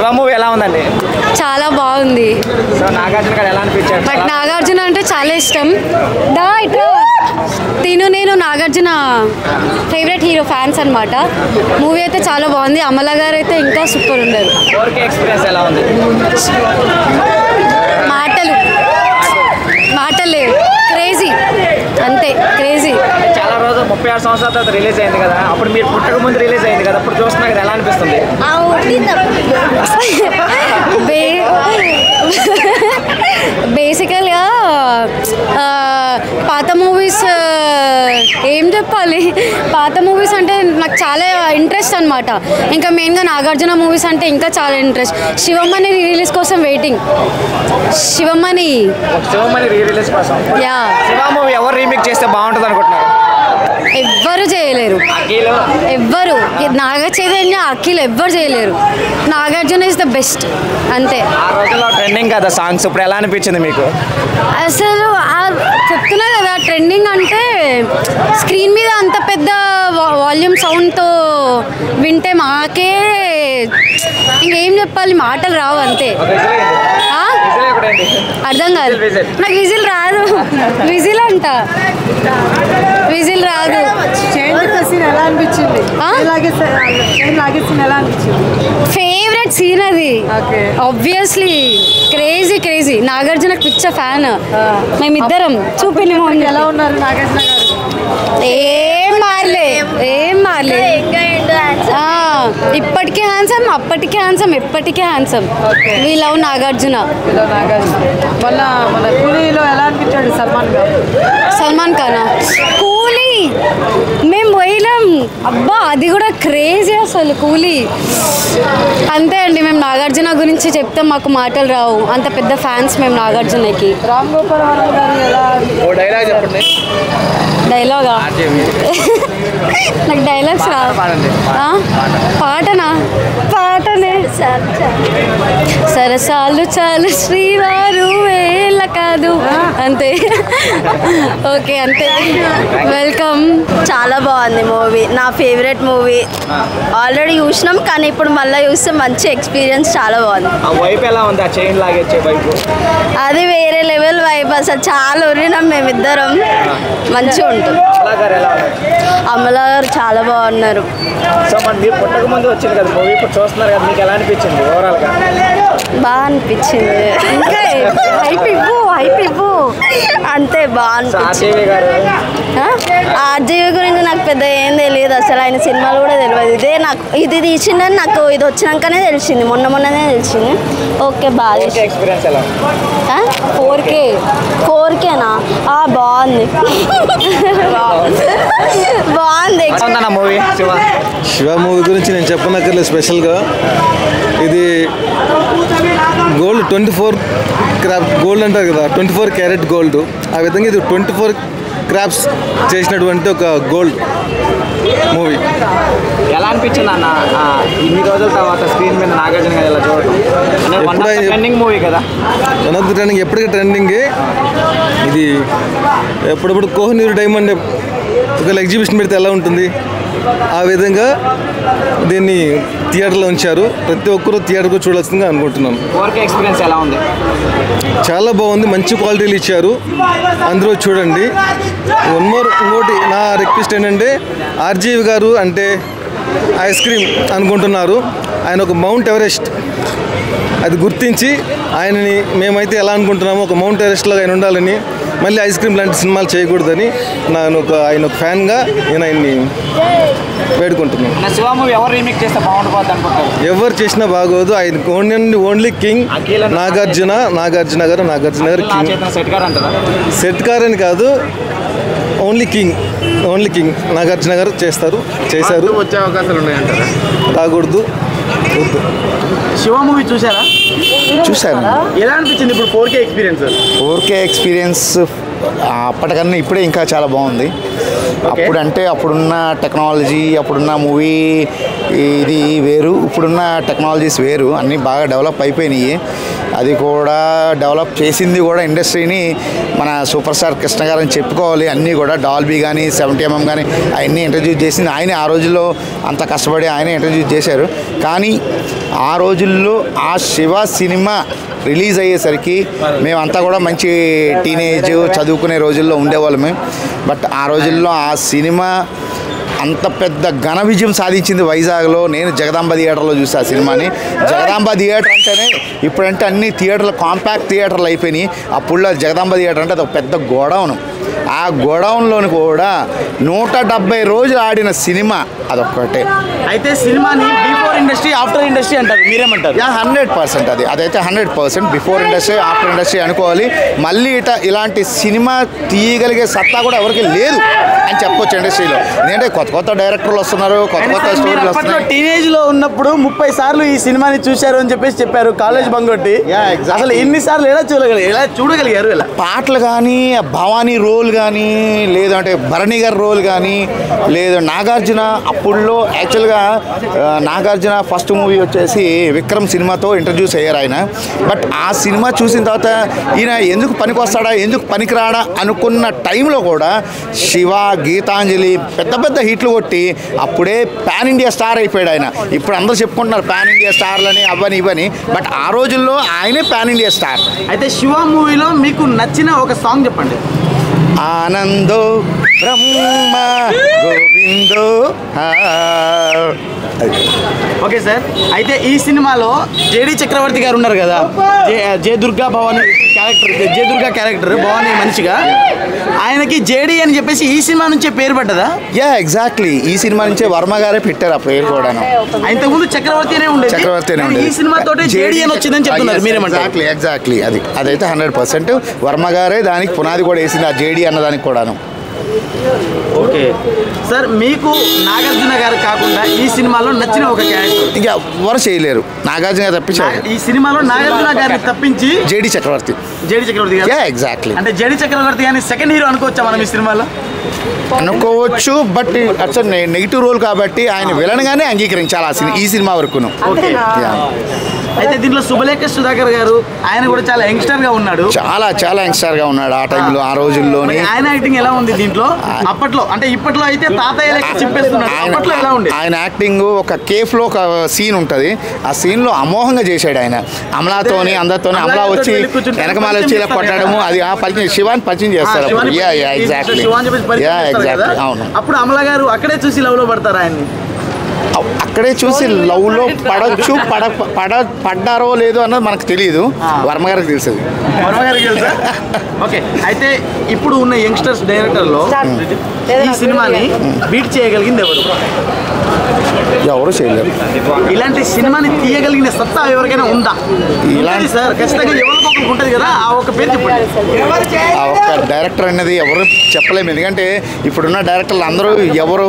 Shiva movie ఎలా ఉందండి? చాలా బాగుంది. సో నాగార్జున గారు ఎలా అనిపించారు? నాకు నాగార్జున అంటే చాలా ఇష్టం. నేను నాగార్జున ఫేవరెట్ హీరో ఫ్యాన్స్ అనమాట. మూవీ అయితే చాలా బాగుంది. అమల గారు అయితే ఇంకా సూపర్ ఉన్నారు. 4K ఎక్స్పీరియన్స్ ఎలా ఉంది? మాటలే క్రేజీ, అంతే క్రేజీ. చాలా రోజు 36 సంవత్సరాల తర్వాత రిలీజ్ అయింది కదా, అప్పుడు మీరు పుట్టక ముందు రిలీజ్ అయింది కదా, అప్పుడు చూస్తున్నా కదా, ఎలా అనిపిస్తుంది? బేసికల్గా పాత మూవీస్ ఏం చెప్పాలి, పాత మూవీస్ అంటే నాకు చాలా ఇంట్రెస్ట్ అనమాట. ఇంకా మెయిన్గా నాగార్జున మూవీస్ అంటే ఇంకా చాలా ఇంట్రెస్ట్. శివమ్మని రిలీజ్ కోసం వెయిటింగ్. శివమ్మని రీ రిలీజ్ కోసం యా. శివ మూవీ ఎవరు రీమేక్ చేస్తే బాగుంటుంది అనుకుంటున్నారు? ఎవ్వరు చేయలేరు, ఎవ్వరు. నాగ చైతన్య, అఖిల్ ఎవ్వరు చేయలేరు. నాగార్జున ఇస్ ద బెస్ట్, అంతే. ఆ రోజుల్లో ట్రెండింగ్ కదా సాంగ్స్, ఇప్పుడు ఎలా అనిపించింది మీకు? అసలు చెప్తున్నా కదా, ట్రెండింగ్ అంటే స్క్రీన్ మీద అంత పెద్ద వాల్యూమ్ సౌండ్తో వింటే మాకే ఇంకేం చెప్పాలి, మాటలు రావు, అంతే. అర్థం కాదు నాకు, విజిల్ రాదు. విజిల్ అంట, విజిల్ రాదు. ఫేవరెట్ సీన్ అది, ఆబ్వియస్లీ. Crazy crazy. నాగార్జునకు పిచ్చ ఫ్యాన్ మేమిద్దరం. చూపిండి ఎలా ఉన్నారు నాగార్జున గారు? ఏం మారలే, ఏం మారలే. ఇప్పటికే హ్యాండ్సమ్, అప్పటికే హ్యాండ్సమ్, ఎప్పటికే handsome. We love Nagarjuna. Salman ఖానా కూలీ మేము పోయినాం. అబ్బా అది కూడా క్రేజీ అసలు. కూలీ అంతే అండి. మేము నాగార్జున గురించి చెప్తే మాకు మాటలు రావు, అంత పెద్ద ఫ్యాన్స్ మేము నాగార్జునకి. రామ్ గోపాల్ డైలాగా నాకు డైలాగ్స్ రా. పాటనా? పాటనే. సరసాలు చాలు శ్రీవారు వేళ కాదు, అంతే. ఓకే, అంతే. వెల్కమ్. చాలా బాగుంది మూవీ, నా ఫేవరెట్ మూవీ. ఆల్రెడీ చూసినాం, కానీ ఇప్పుడు మళ్ళీ చూస్తే మంచి ఎక్స్పీరియన్స్, చాలా బాగుంది. అది వేరే లెవెల్ వైబ్ అసలు. చాలా ఉరినాం మేమిద్దరం, మంచిగా ఉంటుంది. అమల గారు చాలా బాగున్నారు. బాగా అనిపించింది. ఇంకా హైప్ ఇవ్వు, హైప్ ఇవ్వు, అంతే. బాగా అనిపించింది. ఆర్జీవి గురించి నాకు పెద్ద ఏం తెలియదు అసలు, ఆయన సినిమాలు కూడా తెలియదు. ఇది తీసిందని నాకు ఇది వచ్చినాకనే తెలిసింది, మొన్ననే తెలిసింది. ఓకే, బాగా. 4Kనా? బాగుంది, బాగుంది. శివ మూవీ గురించి నేను చెప్పనక్కర్లేదు. స్పెషల్గా ఇది గోల్డ్ 24 క్రాప్ గోల్డ్ అంటారు కదా, 24 క్యారెట్ గోల్డ్. ఆ విధంగా ఇది 24 క్రాప్స్ చేసినటువంటి ఒక గోల్డ్ మూవీ. ఎలా అనిపించింది అన్న ఇన్ని రోజుల తర్వాత స్క్రీన్ మీద నాగార్జున గారు ఇలా చూడటం? ట్రెండింగ్ మూవీ కదా, వన్ ఆఫ్ ది ట్రెండింగ్, ఎప్పటికీ ట్రెండింగే ఇది. ఎప్పుడప్పుడు కోహినూర్ డైమండ్ ఒక ఎగ్జిబిషన్ పెడితే ఎలా ఉంటుంది, ఆ విధంగా దీన్ని థియేటర్లో ఉంచారు. ప్రతి ఒక్కరూ థియేటర్కు చూడాల్సిందిగా అనుకుంటున్నాను. 4K ఎక్స్పీరియన్స్ ఎలా ఉంది? చాలా బాగుంది, మంచి క్వాలిటీలు ఇచ్చారు, అందరూ చూడండి. ఇంకోటి నా రిక్వెస్ట్ ఏంటంటే, ఆర్జీవి గారు అంటే ఐస్ క్రీమ్ అనుకుంటున్నారు. ఆయన ఒక మౌంట్ ఎవరెస్ట్, అది గుర్తించి ఆయనని మేమైతే ఎలా అనుకుంటున్నామో ఒక మౌంట్ ఎవరెస్ట్లో ఆయన ఉండాలని, మళ్ళీ ఐస్ క్రీమ్ లాంటి సినిమాలు చేయకూడదని ఆయన ఒక ఫ్యాన్గా నేను ఆయన్ని వేడుకుంటున్నాను. ఎవరు చేసినా బాగోదు, ఆయన ఓన్లీ కింగ్ నాగార్జున గారు కింగ్. సెట్ కార్ అని కాదు, ఓన్లీ కింగ్ నాగార్జున గారు చేశారు. వచ్చే అవకాశాలు ఉన్నాయంటారా? రాకూడదు. శివ మూవీ చూసారా? చూశాను. ఎలా అనిపించింది ఇప్పుడు 4K ఎక్స్పీరియన్స్? అప్పటికన్నా ఇప్పుడే ఇంకా చాలా బాగుంది. అప్పుడున్న టెక్నాలజీ, అప్పుడున్న మూవీ ఇది వేరు, ఇప్పుడున్న టెక్నాలజీస్ వేరు, అన్నీ బాగా డెవలప్ అయిపోయినాయి. అది కూడా డెవలప్ చేసింది కూడా ఇండస్ట్రీని మన సూపర్ స్టార్ కృష్ణ గారు అని చెప్పుకోవాలి. అన్నీ కూడా డాల్బీ కానీ 70mm కానీ అవన్నీ ఇంట్రడ్యూస్ చేసింది ఆయనే. ఆ రోజుల్లో అంత కష్టపడి ఆయనే ఇంట్రడ్యూస్ చేశారు. కానీ ఆ రోజుల్లో ఆ శివ సినిమా రిలీజ్ అయ్యేసరికి మేమంతా కూడా మంచి టీనేజ్ చదువుకునే రోజుల్లో ఉండేవాళ్ళమే. బట్ ఆ రోజుల్లో ఆ సినిమా అంత పెద్ద ఘన విజయం సాధించింది వైజాగ్లో. నేను జగదాంబ థియేటర్లో చూసా ఆ సినిమాని. జగదాంబ థియేటర్ అంటేనే ఇప్పుడంటే అన్ని థియేటర్లు కాంపాక్ట్ థియేటర్లు అయిపోయినాయి. అప్పుడు జగదాంబ థియేటర్ అంటే అది ఒక పెద్ద గోడౌన్. ఆ గోడౌన్లోని కూడా 170 రోజులు ఆడిన సినిమా అదొక్కటే. అయితే సినిమాని బిఫోర్ ఇండస్ట్రీ ఆఫ్టర్ ఇండస్ట్రీ అంటారు, మీరేమంటారు? 100% అదైతే 100% బిఫోర్ ఇండస్ట్రీ ఆఫ్టర్ ఇండస్ట్రీ అనుకోవాలి. మళ్ళీ ఇలాంటి సినిమా తీయగలిగే సత్తా కూడా ఎవరికి లేదు అని చెప్పొచ్చు ఇండస్ట్రీలో. ఎందుకంటే కొత్త డైరెక్టర్లు వస్తున్నారు, కొత్త స్టోరీలు వస్తున్నాయి. టీనేజ్ లో ఉన్నప్పుడు 30 సార్లు ఈ సినిమాని చూశారు అని చెప్పేసి చెప్పారు కాలేజ్ బంగొట్టి. అసలు ఎన్నిసార్లు ఎలా చూడగలిగారు? ఇలా పాటలు కానీ, భవానీ రోల్ కానీ, లేదంటే భరణి గారి రోల్ కానీ, లేదు నాగార్జున అప్పుడులో యాక్చువల్గా నాగార్జున ఫస్ట్ మూవీ వచ్చేసి విక్రమ్ సినిమాతో ఇంట్రడ్యూస్ అయ్యారు ఆయన. బట్ ఆ సినిమా చూసిన తర్వాత ఈయన ఎందుకు పనికొస్తాడా, ఎందుకు పనికిరాడా అనుకున్న టైంలో కూడా శివ, గీతాంజలి పెద్ద హిట్లు కొట్టి అప్పుడే పాన్ ఇండియా స్టార్ అయిపోయాడు ఆయన. ఇప్పుడు అందరూ చెప్పుకుంటున్నారు పాన్ ఇండియా స్టార్లని అవని ఇవని. బట్ ఆ రోజుల్లో ఆయనే పాన్ ఇండియా స్టార్. అయితే శివ మూవీలో మీకు నచ్చిన ఒక సాంగ్ చెప్పండి. ఆనందో బ్రహ్మ గోవిందో. Okay sir. అయితే ఈ సినిమాలో జేడి చక్రవర్తి గారు ఉన్నారు కదా, జే దుర్గా భవాని క్యారెక్టర్, జే దుర్గా క్యారెక్టర్ భవాని మనిషిగా, ఆయనకి జేడి అని చెప్పేసి ఈ సినిమా నుంచే పేరు పడ్డదా? ఎగ్జాక్ట్లీ ఈ సినిమా నుంచే వర్మ గారే పెట్టారు ఆ పేరు కూడా. ఇంతకుముందు చక్రవర్తినే ఉండేది, ఈ సినిమా తోటే జేడి అని వచ్చిందని చెప్తున్నారు, మీరేమంటారు? ఎగ్జాక్ట్లీ అదైతే 100% వర్మ గారే దానికి పునాది కూడా వేసింది, ఆ జేడి అన్నదానికి కూడాను. ఓకే సార్, మీకు నాగార్జున గారు కాకుండా ఈ సినిమాలో నచ్చిన ఒక క్యారెక్టర్? ఇంకా ఎవరు చేయలేరు, నాగార్జున గారు తప్పించారు. ఈ సినిమాలో నాగార్జున గారిని తప్పించి జేడి చక్రవర్తి గారు. ఎగ్జాక్ట్లీ. అంటే జేడి చక్రవర్తి గారిని సెకండ్ హీరో అనుకోవచ్చా మనం ఈ సినిమాలో? అనుకోవచ్చు. బట్ అసలు నెగిటివ్ రోల్ కాబట్టి ఆయన విలన్గానే అంగీకరించాలి ఈ సినిమా వరకును. ఓకే. అయితే దీంట్లో శుభలేఖ సుధాకర్ గారు, ఆయన కూడా చాలా యంగ్స్టర్ గా ఉన్నాడు, చాలా యంగ్స్టర్ గా ఉన్నాడు ఆ టైంలో, ఆ రోజుల్లోనే. ఆయన యాక్టింగ్ ఎలా ఉంది దీంట్లో? అప్పట్లో అంటే ఇప్పట్లో అయితే తాతయ్య లెక్క చెప్పేస్తున్నాడు, అప్పట్లో ఎలా ఉంది ఆయన యాక్టింగ్? ఒక కేఫ్ లో ఒక సీన్ ఉంటది, ఆ సీన్ లో అమోఘంగా చేశాడు ఆయన. అమలాతోని అందరితోని, అమలా వచ్చి వెనకమాల వచ్చి ఇలా కొట్టడము, అది ఆ పరిచయం శివాన్ని పరిచయం చేస్తారు. ఎగ్జాక్ట్లీ అవును. అప్పుడు అమలా గారు అక్కడే చూసి లవ్ లో పడతారు ఆయన్ని, అక్కడే చూసి లవ్ లో పడచ్చు, పడ్డారో లేదో అన్నది మనకు తెలియదు, వర్మ గారికి తెలుస్తుంది. ఓకే. అయితే ఇప్పుడు ఉన్న యంగ్స్టర్స్ డైరెక్టర్లో ఈ సినిమాని బీట్ చేయగలిగింది ఎవరు చేయలేరు. ఇలాంటి సినిమాని తీయగలిగిన సత్తా ఎవరికైనా ఉందా? ఇలాంటి సార్ ఖచ్చితంగా ఎవరికి ఒకరికి ఉంటుంది కదా, ఆ ఒక పేరు చెప్పండి. ఆ ఒక్క డైరెక్టర్ అనేది ఎవరు చెప్పలేము, ఎందుకంటే ఇప్పుడున్న డైరెక్టర్లు అందరూ ఎవరు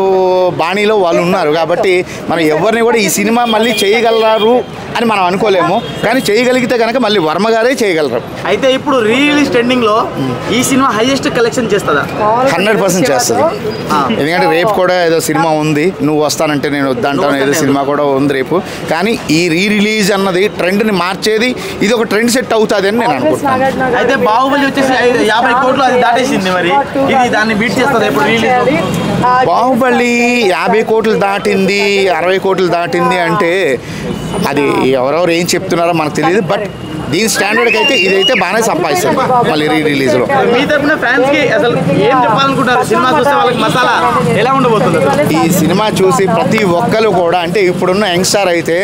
బాణీలో వాళ్ళు ఉన్నారు కాబట్టి మనం ఎవరిని కూడా ఈ సినిమా మళ్ళీ చేయగలరు అని మనం అనుకోలేము. కానీ చేయగలిగితే కనుక మళ్ళీ వర్మ గారే చేయగలరు. అయితే ఇప్పుడు రిలీజ్ ట్రెండింగ్ లో ఈ సినిమా హైయెస్ట్ కలెక్షన్ చేస్తుందా? 100% చేస్తుంది. ఎందుకంటే రేపు కూడా ఏదో సినిమా ఉంది, నువ్వు వస్తానంటే నేను వద్దంటాను, ఏదో సినిమా కూడా ఉంది రేపు. కానీ ఈ రిలీజ్ అన్నది ట్రెండ్ని మార్చేది, ఇది ఒక ట్రెండ్ సెట్ అవుతుంది అని నేను అనుకుంటున్నాను. అయితే బాహుబలి వచ్చేసి 50 కోట్లు అది దాటేసింది, మరి ఇది దాన్ని బీట్ చేస్తుంది ఇప్పుడు రిలీజ్? బాహుబలి 50 కోట్లు దాటింది, 60 కోట్లు దాటింది అంటే అది ఎవరెవరు ఏం చెప్తున్నారో మనకు తెలియదు. బట్ దీని స్టాండర్డ్కి అయితే ఇదైతే బాగానే సంపాదిస్తుంది మళ్ళీ రిలీజ్లో. మీ తరపున ఫ్యాన్స్ కి అసలు ఏం చెప్పాలనుకుంటారు? సినిమా చూస్తే వాళ్ళకి మసాలా ఎలా ఉండబోతుంది? ఈ సినిమా చూసి ప్రతి ఒక్కరు కూడా, అంటే ఇప్పుడున్న యంగ్స్టర్ అయితే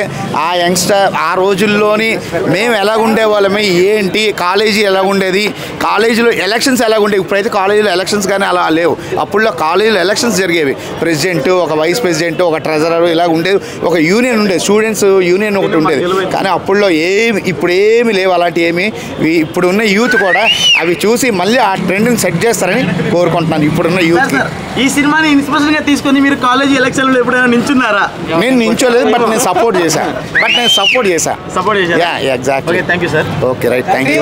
ఆ యంగ్స్టర్ ఆ రోజుల్లోని మేము ఎలా ఉండేవాళ్ళమే, ఏంటి కాలేజీ ఎలా ఉండేది, కాలేజీలో ఎలక్షన్స్ ఎలా ఉండేవి. ఇప్పుడైతే కాలేజీలో ఎలక్షన్స్ కానీ అలా లేవు. అప్పుడులో కాలేజీలో ఎలక్షన్స్ జరిగేవి, ప్రెసిడెంట్, ఒక వైస్ ప్రెసిడెంట్, ఒక ట్రెజరర్ ఇలా ఉండేది, ఒక యూనియన్ ఉండేది, స్టూడెంట్స్ యూనియన్ ఒకటి ఉండేది. కానీ అప్పుడులో ఇప్పుడు ఏమి లేవు అలాంటి ఏమి. ఇప్పుడు ఉన్న యూత్ కూడా అవి చూసి మళ్ళీ ఆ ట్రెండ్ని సెట్ చేస్తారని కోరుకుంటున్నాను ఇప్పుడున్న యూత్. ఈ సినిమాని ఇన్స్పిరేషన్ గా తీసుకొని మీరు కాలేజీ ఎలక్షన్లో ఎప్పుడైనా నించున్నారా? నేను నించోలేదు, బట్ నేను సపోర్ట్ చేశాను. Exactly. Okay right, thank you.